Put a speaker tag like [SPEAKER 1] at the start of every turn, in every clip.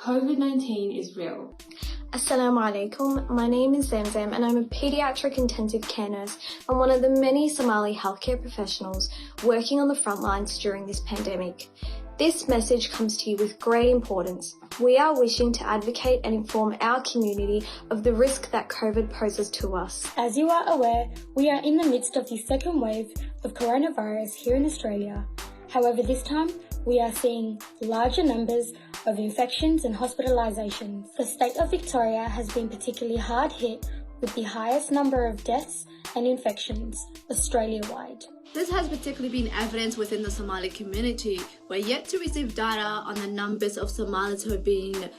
[SPEAKER 1] COVID-19 is real.
[SPEAKER 2] Assalamu alaikum, my name is Zamzam and I'm a paediatric intensive care nurse and one of the many Somali healthcare professionals working on the front lines during this pandemic. This message comes to you with great importance. We are wishing to advocate and inform our community of the risk that COVID poses to us.
[SPEAKER 3] As you are aware, we are in the midst of the second wave of coronavirus here in Australia. However, this time we are seeing larger numbers of infections and hospitalisations. The state of Victoria has been particularly hard hit with the highest number of deaths and infections Australia-wide.
[SPEAKER 4] This has particularly been evident within the Somali community. We're yet to receive data on the numbers of Somalis who have been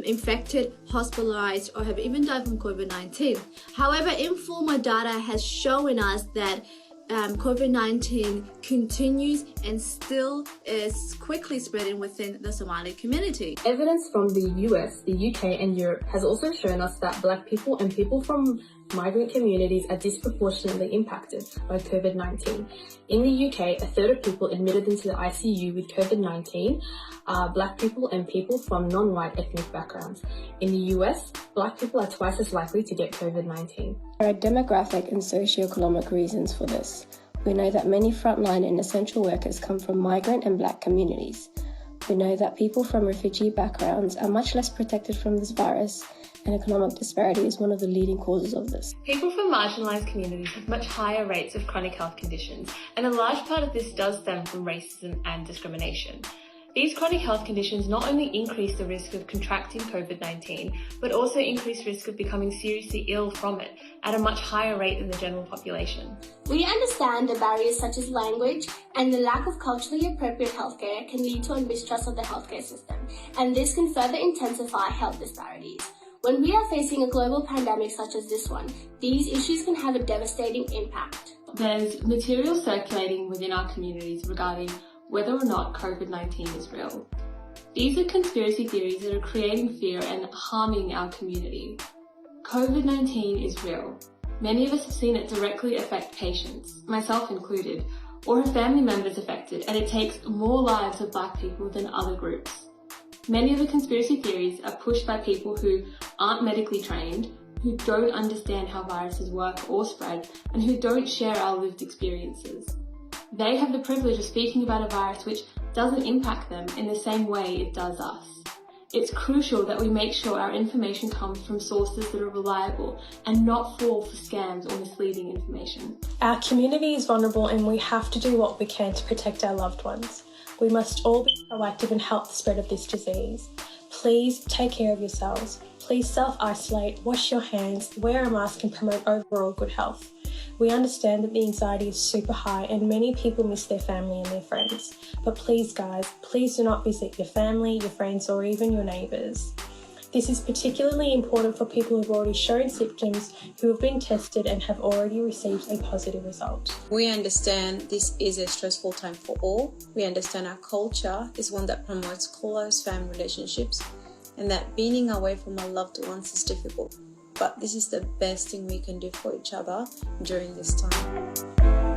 [SPEAKER 4] infected, hospitalized, or have even died from COVID-19. However, informal data has shown us that COVID-19 continues and still is quickly spreading within the Somali community.
[SPEAKER 5] Evidence from the US, the UK and Europe has also shown us that Black people and people from migrant communities are disproportionately impacted by COVID-19. In the UK, a third of people admitted into the ICU with COVID-19 are Black people and people from non-white ethnic backgrounds. In the US, Black people are twice as likely to get COVID-19.
[SPEAKER 6] There are demographic and socioeconomic reasons for this. We know that many frontline and essential workers come from migrant and Black communities. We know that people from refugee backgrounds are much less protected from this virus, and economic disparity is one of the leading causes of this.
[SPEAKER 7] People from marginalised communities have much higher rates of chronic health conditions, and a large part of this does stem from racism and discrimination. These chronic health conditions not only increase the risk of contracting COVID-19, but also increase risk of becoming seriously ill from it at a much higher rate than the general population.
[SPEAKER 8] We understand the barriers such as language and the lack of culturally appropriate healthcare can lead to a mistrust of the healthcare system, and this can further intensify health disparities. When we are facing a global pandemic such as this one, these issues can have a devastating impact.
[SPEAKER 1] There's material circulating within our communities regarding whether or not COVID-19 is real. These are conspiracy theories that are creating fear and harming our community. COVID-19 is real. Many of us have seen it directly affect patients, myself included, or have family members affected, and it takes more lives of Black people than other groups. Many of the conspiracy theories are pushed by people who aren't medically trained, who don't understand how viruses work or spread, and who don't share our lived experiences. They have the privilege of speaking about a virus which doesn't impact them in the same way it does us. It's crucial that we make sure our information comes from sources that are reliable and not fall for scams or misleading information.
[SPEAKER 3] Our community is vulnerable and we have to do what we can to protect our loved ones. We must all be proactive and help the spread of this disease. Please take care of yourselves. Please self-isolate, wash your hands, wear a mask and promote overall good health. We understand that the anxiety is super high and many people miss their family and their friends. But please guys, please do not visit your family, your friends or even your neighbours. This is particularly important for people who have already shown symptoms, who have been tested and have already received a positive result.
[SPEAKER 9] We understand this is a stressful time for all. We understand our culture is one that promotes close family relationships and that being away from our loved ones is difficult. But this is the best thing we can do for each other during this time.